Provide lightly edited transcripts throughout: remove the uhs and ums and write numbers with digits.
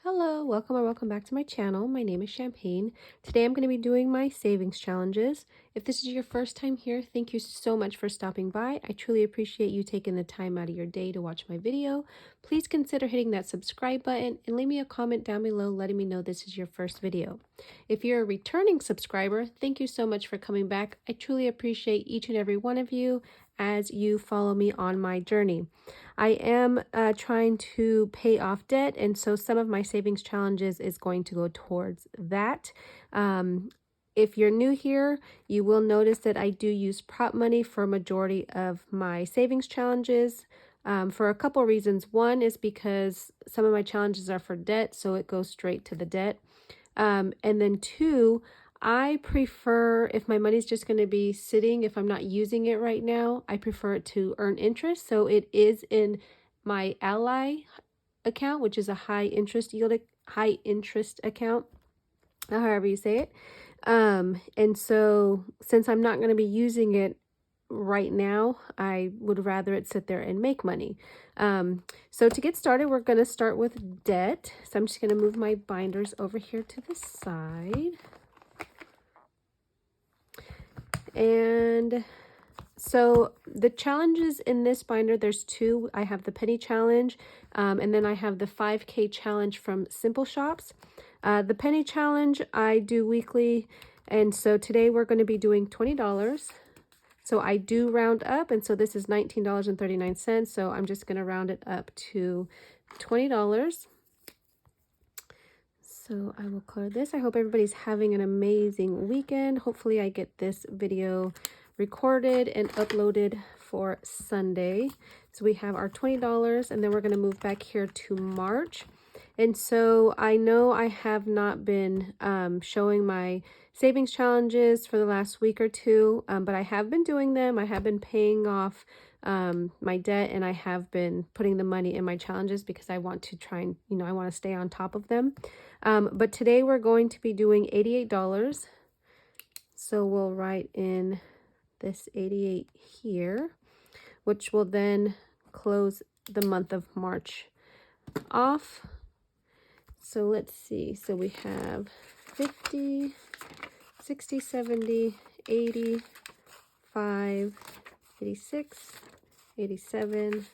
Hello, welcome or welcome back to my channel. My name is Champagne. Today I'm going to be doing my savings challenges. If this is your first time here, thank you so much for stopping by. I truly appreciate you taking the time out of your day to watch my video. Please consider hitting that subscribe button and leave me a comment down below letting me know this is your first video. If you're a returning subscriber, thank you so much for coming back. I truly appreciate each and every one of you as you follow me on my journey. I am trying to pay off debt, and so some of my savings challenges is going to go towards that. If you're new here, you will notice that I do use prop money for a majority of my savings challenges for a couple reasons. One is because some of my challenges are for debt, so it goes straight to the debt. And then two, I prefer, if my money's just going to be sitting, if I'm not using it right now, I prefer it to earn interest. So it is in my Ally account, which is a high interest account, however you say it. And so since I'm not going to be using it right now, I would rather it sit there and make money. So to get started, we're going to start with debt. So I'm just going to move my binders over here to the side. And so the challenges in this binder, there's two. I have the penny challenge, and then I have the 5K challenge from Simple Shops. The penny challenge I do weekly, and so today we're going to be doing $20. So I do round up, and so this is $19.39. So I'm just going to round it up to $20. So I will color this. I hope everybody's having an amazing weekend. Hopefully I get this video recorded and uploaded for Sunday. So we have our $20, and then we're going to move back here to March. And so I know I have not been showing my savings challenges for the last week or two, but I have been doing them. I have been paying off my debt, and I have been putting the money in my challenges because I want to try and, I want to stay on top of them. But today we're going to be doing $88. So we'll write in this 88 here, which will then close the month of March off. So let's see. So we have 50, 60, 70, 80, 5, 86, 87,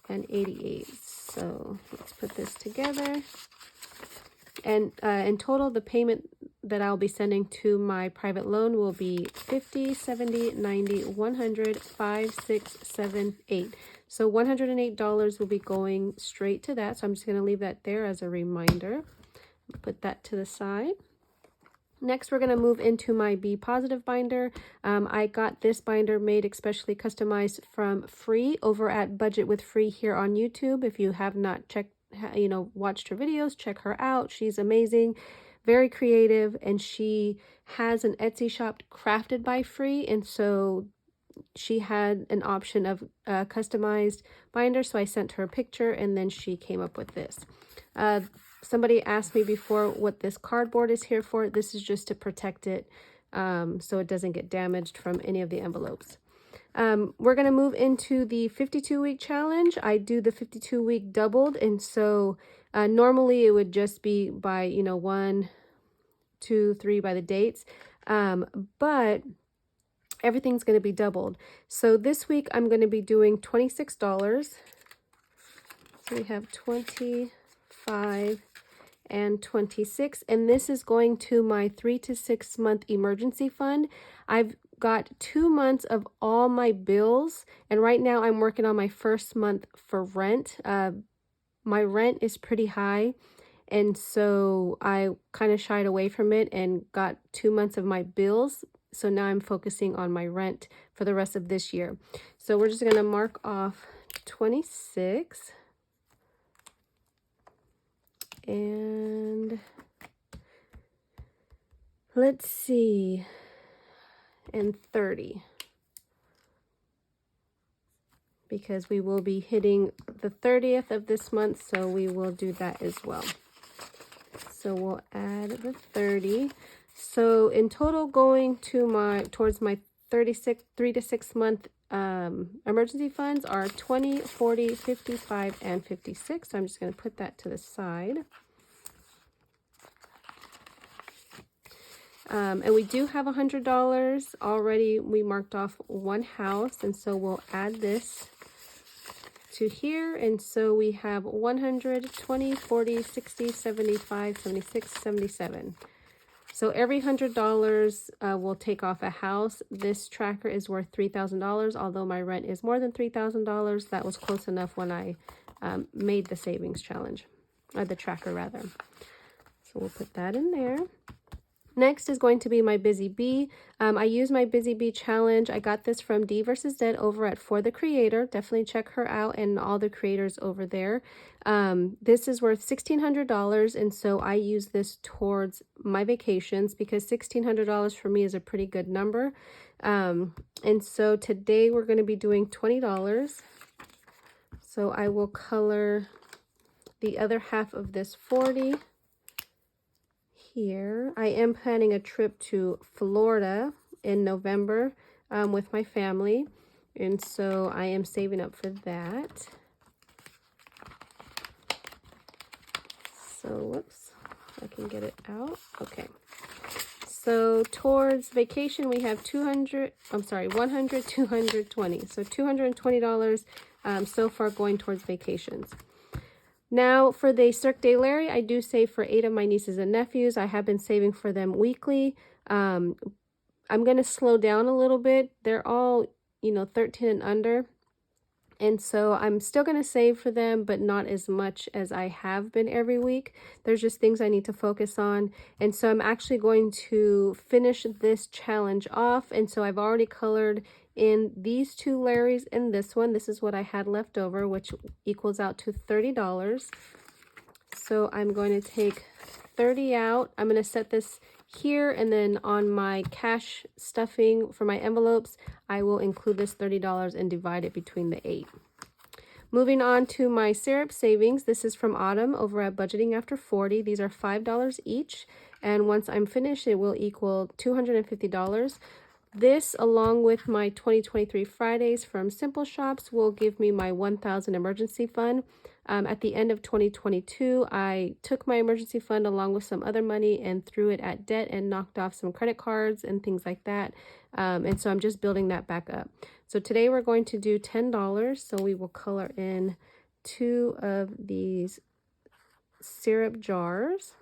and 88. So let's put this together. And in total, the payment that I'll be sending to my private loan will be 50, 70, 90, 100, 5, 6, 7, 8. So $108 will be going straight to that. So I'm just going to leave that there as a reminder. Put that to the side. Next, we're going to move into my Be Positive binder. I got this binder made especially customized from Free over at Budget with Free here on YouTube. If you have not watched her videos, check her out. She's amazing, very creative, and she has an Etsy shop crafted by Free, and so she had an option of customized binder, so I sent her a picture, and then she came up with this. Somebody asked me before what this cardboard is here for. This is just to protect it so it doesn't get damaged from any of the envelopes. We're going to move into the 52-week challenge. I do the 52-week doubled, and so normally it would just be by, 1, 2, 3 by the dates, but everything's going to be doubled. So this week I'm going to be doing $26. So we have 25 and 26, and this is going to my 3 to 6 month emergency fund. I've got 2 months of all my bills, and right now I'm working on my first month for rent. My rent is pretty high, and so I kind of shied away from it and got 2 months of my bills. So now I'm focusing on my rent for the rest of this year. So we're just going to mark off 26. And let's see, and 30, because we will be hitting the 30th of this month, so we will do that as well. So we'll add the 30. So in total, going to towards my 3 to 6 month emergency funds are 20, 40, 55, and 56. So I'm just going to put that to the side. And we do have $100 already. We marked off one house, and so we'll add this to here. And so we have 100, 20, 40, 60, 75, 76, 77. So every $100 will take off a house. This tracker is worth $3,000, although my rent is more than $3,000. That was close enough when I made the savings challenge, or the tracker rather. So we'll put that in there. Next is going to be my Busy Bee. I use my Busy Bee challenge. I got this from D vs. Dead over at For the Creator. Definitely check her out and all the creators over there. This is worth $1,600, and so I use this towards my vacations because $1,600 for me is a pretty good number. And so today we're going to be doing $20. So I will color the other half of this 40 here. I am planning a trip to Florida in November with my family, and so I am saving up for that. So whoops, I can get it out. Okay, so towards vacation we have 100, 220. So $220 so far going towards vacations. Now for the Cirque de Larry, I do save for 8 of my nieces and nephews. I have been saving for them weekly. I'm going to slow down a little bit. They're all, 13 and under. And so I'm still going to save for them, but not as much as I have been every week. There's just things I need to focus on. And so I'm actually going to finish this challenge off. And so I've already colored in these 2 Larrys and this one. This is what I had left over, which equals out to $30. So I'm going to take 30 out. I'm going to set this here, and then on my cash stuffing for my envelopes, I will include this $30 and divide it between the 8. Moving on to my syrup savings. This is from Autumn over at Budgeting After 40. These are $5 each, and once I'm finished, it will equal $250. This, along with my 2023 Fridays from Simple Shops, will give me my 1,000 emergency fund. At the end of 2022, I took my emergency fund along with some other money and threw it at debt and knocked off some credit cards and things like that. And so I'm just building that back up. So today we're going to do $10. So we will color in 2 of these syrup jars.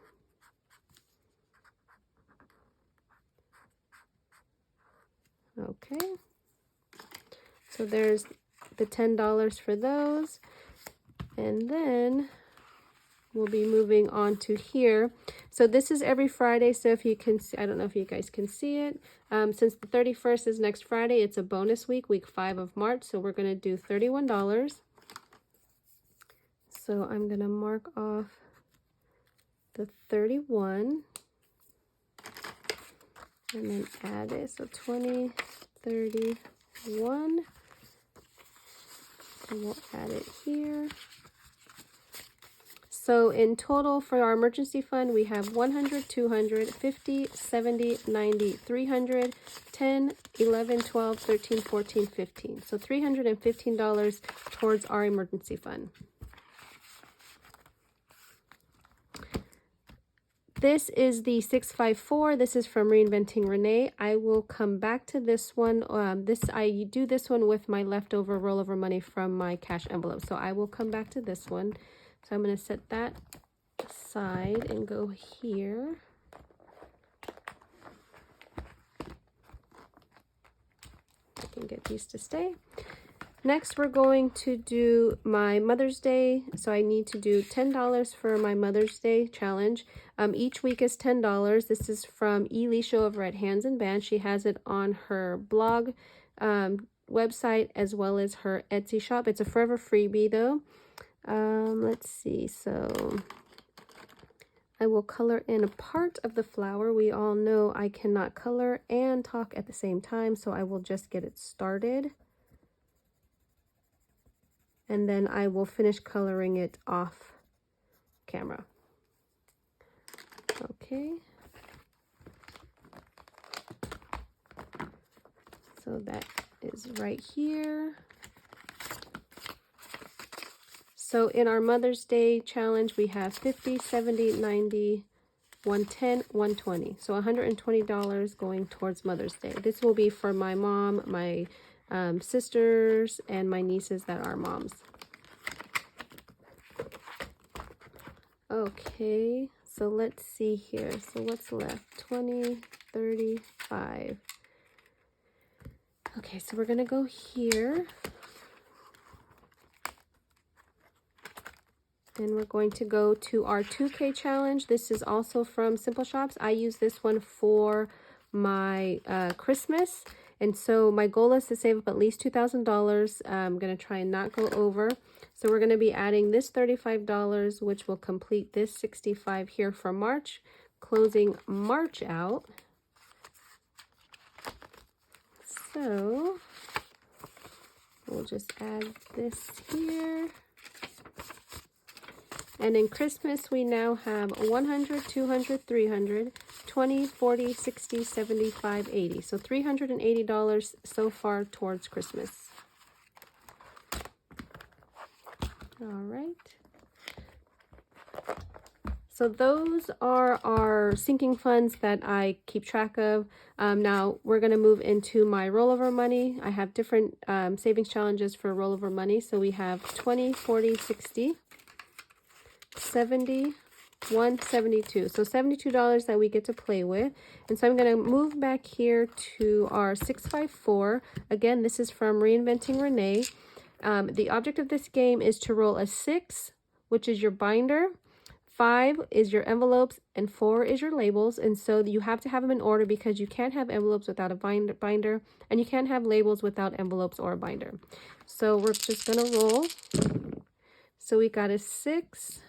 Okay, so there's the $10 for those, and then we'll be moving on to here. So this is every Friday, so if you can see, I don't know if you guys can see it, since the 31st is next Friday, it's a bonus week, week 5 of March, so we're going to do $31. So I'm going to mark off the 31. And then add it, so 20, 31, and we'll add it here. So in total for our emergency fund, we have 100, 200, 50, 70, 90, 300, 10, 11, 12, 13, 14, 15. So $315 towards our emergency fund. This is the 654. This is from Reinventing Renee. I will come back to this one. I do this one with my leftover rollover money from my cash envelope. So I will come back to this one. So I'm going to set that aside and go here. I can get these to stay. Next, we're going to do my Mother's Day. So I need to do $10 for my Mother's Day challenge. Each week is $10. This is from Elisha over at Hands and Bands. She has it on her blog website as well as her Etsy shop. It's a forever freebie though. Let's see. So I will color in a part of the flower. We all know I cannot color and talk at the same time, so I will just get it started. And then I will finish coloring it off camera. Okay. So that is right here. So in our Mother's Day challenge, we have 50, 70, 90, 110, 120. So $120 going towards Mother's Day. This will be for my mom, my sisters, and my nieces that are moms. Okay, so let's see here. So what's left? 20, 35. Okay, so we're going to go here. And we're going to go to our 2K challenge. This is also from Simple Shops. I use this one for my Christmas. And so my goal is to save up at least $2,000. I'm going to try and not go over. So we're going to be adding this $35, which will complete this $65 here for March, closing March out. So we'll just add this here. And in Christmas, we now have 100, 200, 300, 20, 40, 60, 75, 80. So $380 so far towards Christmas. All right. So those are our sinking funds that I keep track of. Now we're going to move into my rollover money. I have different savings challenges for rollover money. So we have 20, 40, 60. 70, 172. So $72 that we get to play with. And so I'm going to move back here to our 654. Again, this is from Reinventing Renee. The object of this game is to roll a 6, which is your binder, 5 is your envelopes, and 4 is your labels. And so you have to have them in order because you can't have envelopes without a binder, and you can't have labels without envelopes or a binder. So we're just going to roll. So we got a 6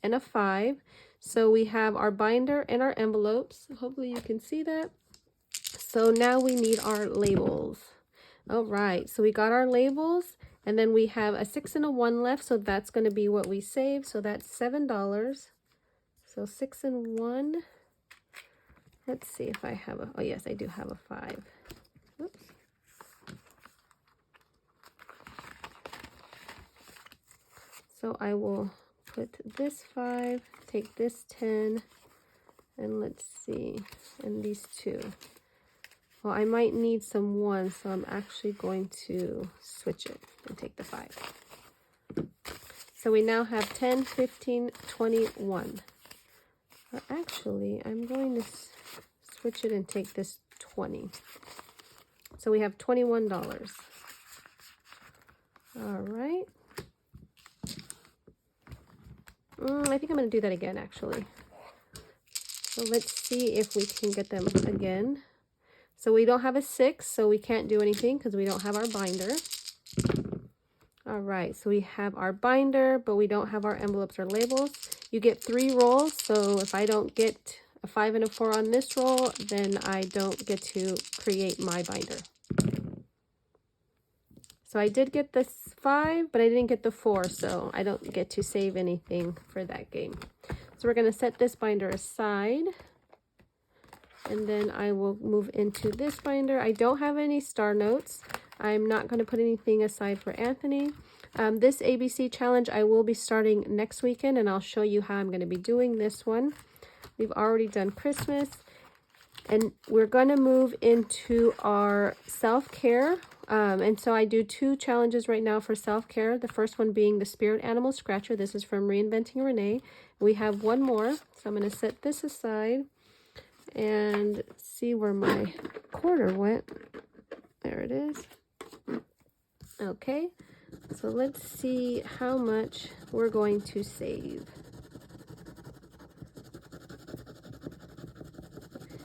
and a 5. So we have our binder and our envelopes. Hopefully you can see that. So now we need our labels. All right, so we got our labels, and then we have a 6 and a 1 left, so that's going to be what we save. So that's $7. So 6 and 1. Let's see if I have a, oh yes, I do have a 5. Oops. So I will put this 5, take this 10, and let's see, and these 2. Well, I might need some 1, so I'm actually going to switch it and take the 5. So we now have 10, 15, 21. Actually, I'm going to switch it and take this 20. So we have $21. All right. I think I'm going to do that again, actually. So let's see if we can get them again. So we don't have a 6, so we can't do anything because we don't have our binder. All right, so we have our binder, but we don't have our envelopes or labels. You get 3 rolls, so if I don't get a 5 and a 4 on this roll, then I don't get to create my binder. So I did get this 5, but I didn't get the 4, so I don't get to save anything for that game. So we're going to set this binder aside, and then I will move into this binder. I don't have any star notes. I'm not going to put anything aside for Anthony. This ABC challenge I will be starting next weekend, and I'll show you how I'm going to be doing this one. We've already done Christmas, and we're going to move into our self-care. And so I do 2 challenges right now for self-care. The first one being the Spirit Animal Scratcher. This is from Reinventing Renee. We have 1 more, so I'm going to set this aside and see where my quarter went. There it is. Okay, so let's see how much we're going to save.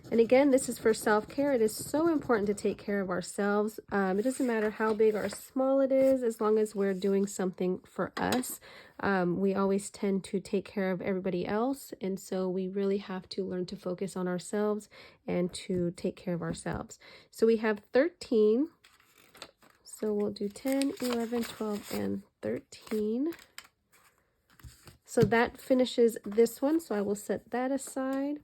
And again, this is for self-care. It is so important to take care of ourselves. It doesn't matter how big or small it is, as long as we're doing something for us. We always tend to take care of everybody else, and so we really have to learn to focus on ourselves and to take care of ourselves. So we have 13. So we'll do 10, 11, 12, and 13. So that finishes this one, so I will set that aside.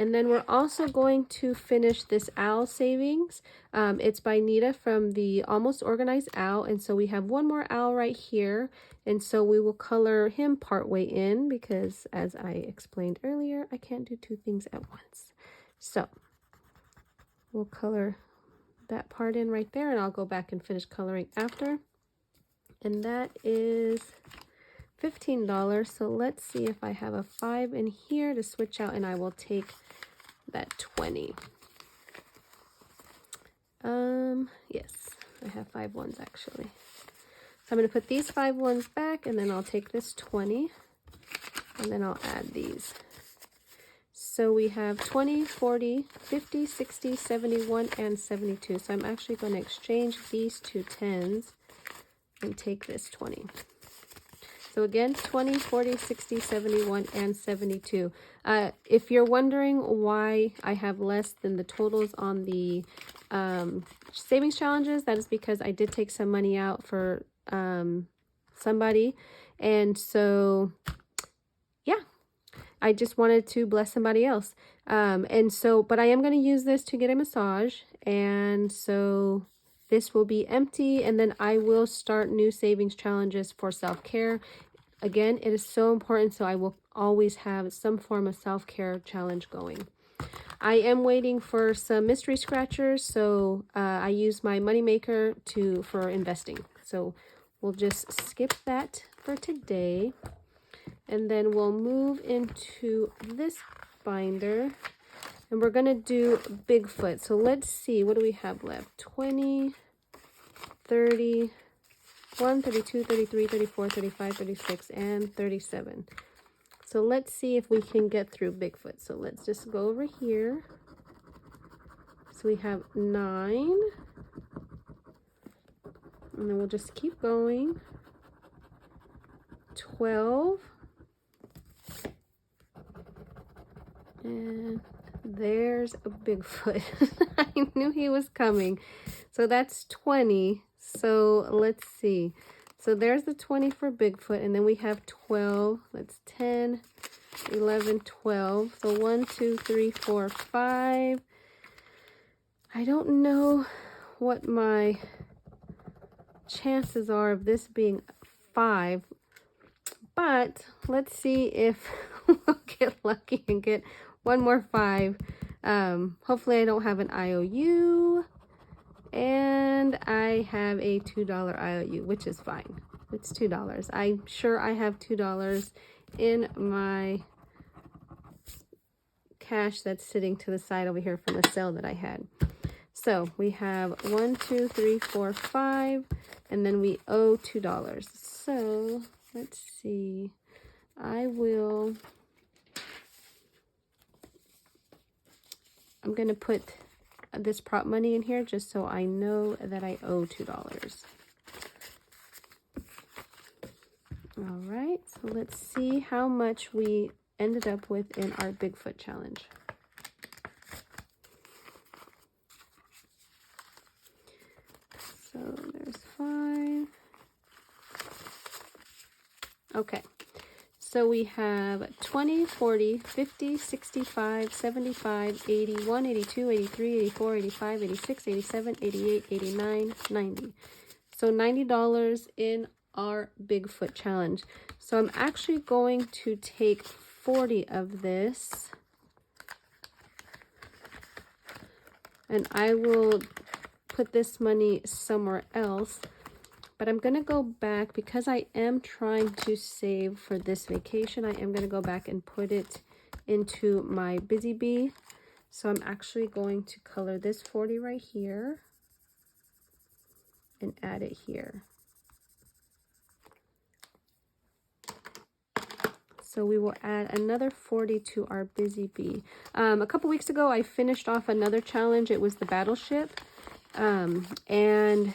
And then we're also going to finish this owl savings. It's by Nita from the Almost Organized Owl. And so we have one more owl right here. And so we will color him partway in because, as I explained earlier, I can't do two things at once. So we'll color that part in right there, and I'll go back and finish coloring after. And that is $15. So let's see if I have a 5 in here to switch out, and I will take that 20. Yes, I have 5 ones actually. So I'm going to put these 5 ones back, and then I'll take this 20, and then I'll add these. So we have 20, 40, 50, 60, 71, and 72. So I'm actually going to exchange these two 10s and take this 20. So again, 20, 40, 60, 71, and 72. If you're wondering why I have less than the totals on the savings challenges, that is because I did take some money out for somebody. And so, yeah, I just wanted to bless somebody else. And so, but I am going to use this to get a massage. And so this will be empty, and then I will start new savings challenges for self-care. Again, it is so important, so I will always have some form of self-care challenge going. I am waiting for some mystery scratchers, so I use my moneymaker for investing. So we'll just skip that for today, and then we'll move into this binder. And we're going to do Bigfoot. So let's see, what do we have left? 20, 30, 1, 32, 33, 34, 35, 36, and 37. So let's see if we can get through Bigfoot. So let's just go over here. So we have 9. And then we'll just keep going. 12. And there's a Bigfoot. I knew he was coming. So that's 20. So let's see. So there's the 20 for Bigfoot, and then we have 12. That's 10, 11, 12. So 1, 2, 3, 4, 5. I don't know what my chances are of this being 5, but let's see if we'll get lucky and get one more 5. Hopefully I don't have an IOU, and I have a $2 IOU, which is fine. It's $2. I'm sure I have $2 in my cash that's sitting to the side over here from the sale that I had. So we have 1, 2, 3, 4, 5, and then we owe $2. So let's see. I'm going to put this prop money in here just so I know that I owe $2. All right, so let's see how much we ended up with in our Bigfoot challenge. So there's 5. Okay. So we have 20, 40, 50, 65, 75, 81, 82, 83, 84, 85, 86, 87, 88, 89, 90. So $90 in our Bigfoot challenge. So I'm actually going to take 40 of this, and I will put this money somewhere else. But I'm going to go back because I am trying to save for this vacation. I am going to go back and put it into my Busy Bee. So I'm actually going to color this 40 right here and add it here. So we will add another 40 to our Busy Bee. A couple weeks ago, I finished off another challenge. It was the Battleship. And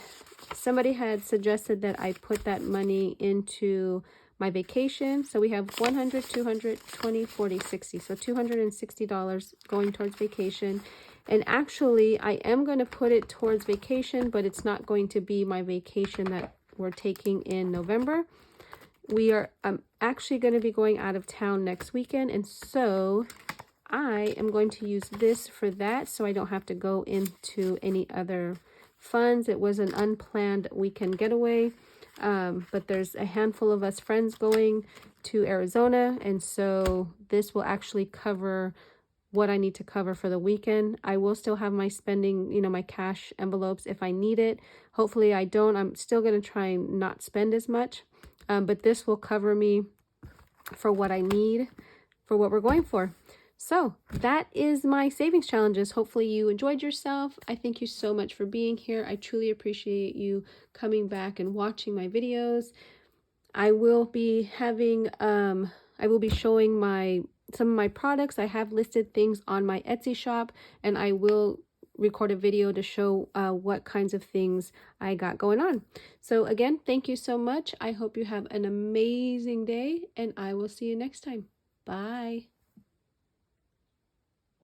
somebody had suggested that I put that money into my vacation. So we have 100, 200, 20, 40, 60. So $260 going towards vacation. And actually, I am going to put it towards vacation, but it's not going to be my vacation that we're taking in November. I'm actually going to be going out of town next weekend. And so I am going to use this for that so I don't have to go into any other funds. It was an unplanned weekend getaway, but there's a handful of us friends going to Arizona, and so this will actually cover what I need to cover for the weekend. I will still have my spending, you know, my cash envelopes if I need it. Hopefully I don't. I'm still going to try and not spend as much, but this will cover me for what I need for what we're going for. So that is my savings challenges. Hopefully you enjoyed yourself. I thank you so much for being here. I truly appreciate you coming back and watching my videos. I will be having, I will be showing some of my products. I have listed things on my Etsy shop, and I will record a video to show what kinds of things I got going on. So again, thank you so much. I hope you have an amazing day, and I will see you next time. Bye.